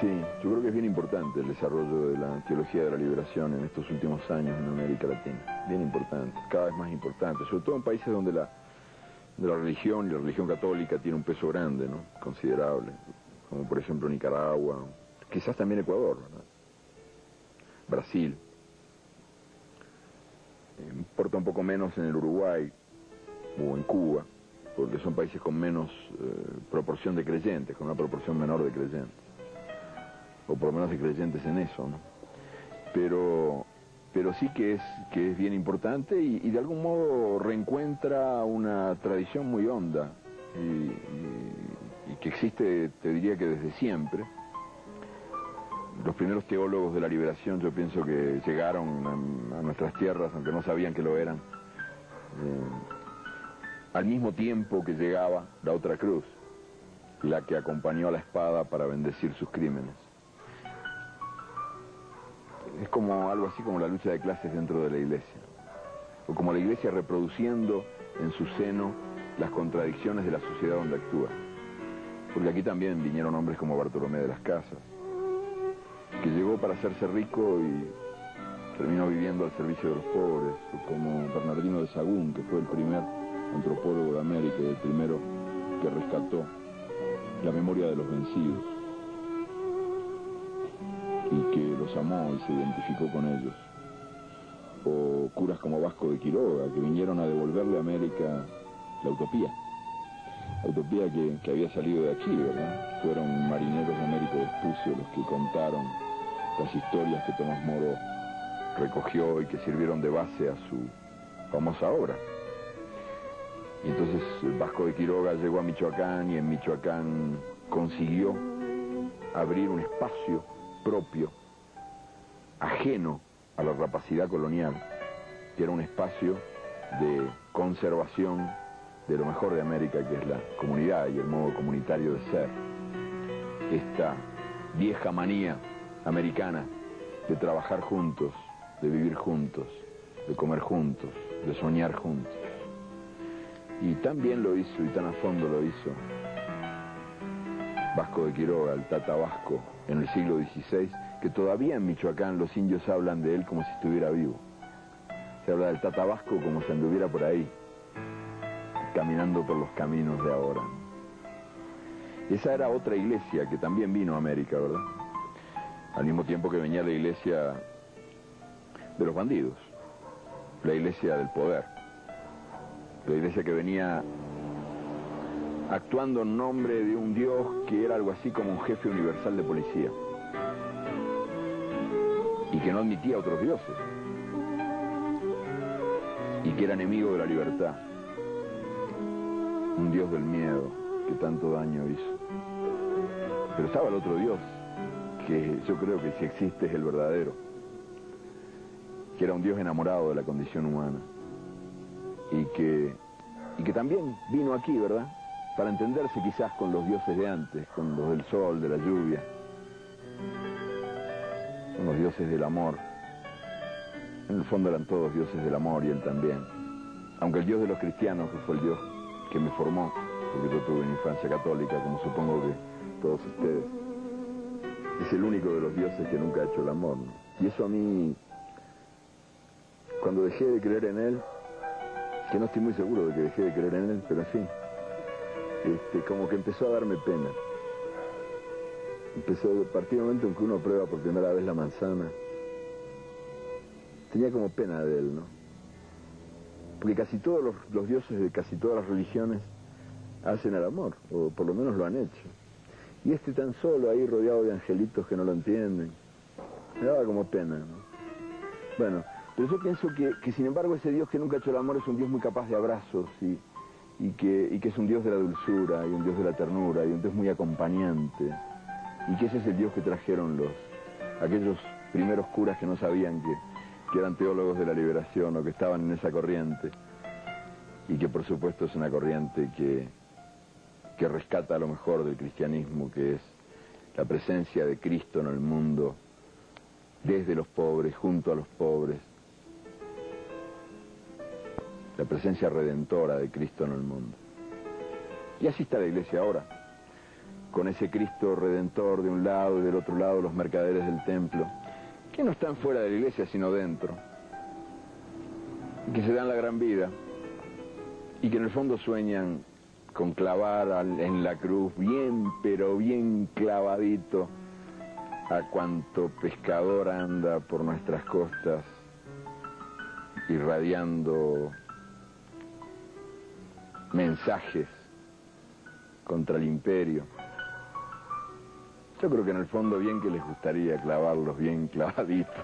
Sí, yo creo que es bien importante el desarrollo de la teología de la liberación en estos últimos años en América Latina. Bien importante, cada vez más importante, sobre todo en países donde la religión y la religión católica tiene un peso grande, ¿no? Considerable, como por ejemplo Nicaragua, quizás también Ecuador, ¿verdad? Brasil. Importa un poco menos en el Uruguay o en Cuba, porque son países con menos proporción de creyentes, con una proporción menor de creyentes, o por lo menos de creyentes en eso, ¿no? Pero sí que es bien importante y de algún modo reencuentra una tradición muy honda y que existe, te diría que desde siempre. Los primeros teólogos de la liberación yo pienso que llegaron a nuestras tierras, aunque no sabían que lo eran, al mismo tiempo que llegaba la otra cruz, la que acompañó a la espada para bendecir sus crímenes. Es como algo así como la lucha de clases dentro de la iglesia, o como la iglesia reproduciendo en su seno las contradicciones de la sociedad donde actúa. Porque aquí también vinieron hombres como Bartolomé de las Casas, que llegó para hacerse rico y terminó viviendo al servicio de los pobres, o como Bernardino de Sahagún, que fue el primer antropólogo de América y el primero que rescató la memoria de los vencidos y que los amó y se identificó con ellos, o curas como Vasco de Quiroga, que vinieron a devolverle a América la utopía que había salido de aquí, ¿verdad? Fueron marineros de Américo Vespucio los que contaron las historias que Tomás Moro recogió y que sirvieron de base a su famosa obra. Y entonces Vasco de Quiroga llegó a Michoacán y en Michoacán consiguió abrir un espacio propio, ajeno a la rapacidad colonial, que era un espacio de conservación de lo mejor de América, que es la comunidad y el modo comunitario de ser. Esta vieja manía americana de trabajar juntos, de vivir juntos, de comer juntos, de soñar juntos. Y tan bien lo hizo y tan a fondo lo hizo Vasco de Quiroga, el Tata Vasco, en el siglo XVI, que todavía en Michoacán los indios hablan de él como si estuviera vivo. Se habla del Tata Vasco como si anduviera por ahí, caminando por los caminos de ahora. Esa era otra iglesia que también vino a América, ¿verdad? Al mismo tiempo que venía la iglesia de los bandidos, la iglesia del poder, la iglesia que venía actuando en nombre de un Dios que era algo así como un jefe universal de policía y que no admitía otros dioses y que era enemigo de la libertad, un Dios del miedo que tanto daño hizo. Pero estaba el otro Dios, que yo creo que si existe es el verdadero, que era un Dios enamorado de la condición humana y que también vino aquí, ¿verdad?, para entenderse quizás con los dioses de antes, con los del sol, de la lluvia, con los dioses del amor. En el fondo eran todos dioses del amor y él también. Aunque el Dios de los cristianos, que fue el Dios que me formó, porque yo tuve una infancia católica, como supongo que todos ustedes, es el único de los dioses que nunca ha hecho el amor, ¿no? Y eso a mí, cuando dejé de creer en él, que no estoy muy seguro de que dejé de creer en él, pero en fin, como que empezó a darme pena. Empezó, a partir del momento en que uno prueba por primera vez la manzana, tenía como pena de él, ¿no? Porque casi todos los dioses de casi todas las religiones hacen el amor, o por lo menos lo han hecho. Y tan solo ahí rodeado de angelitos que no lo entienden, me daba como pena, ¿no? Bueno, pero yo pienso que sin embargo ese Dios que nunca ha hecho el amor es un Dios muy capaz de abrazos y que es un Dios de la dulzura y un Dios de la ternura y un Dios muy acompañante, y que ese es el Dios que trajeron aquellos primeros curas que no sabían que eran teólogos de la liberación o que estaban en esa corriente, y que por supuesto es una corriente que rescata lo mejor del cristianismo, que es la presencia de Cristo en el mundo, desde los pobres, junto a los pobres, la presencia redentora de Cristo en el mundo. Y así está la iglesia ahora. con ese Cristo Redentor de un lado y del otro lado los mercaderes del templo, que no están fuera de la iglesia sino dentro, que se dan la gran vida y que en el fondo sueñan con clavar en la cruz bien, pero bien clavadito a cuanto pescador anda por nuestras costas irradiando mensajes contra el imperio. Yo creo que en el fondo bien que les gustaría clavarlos bien clavaditos.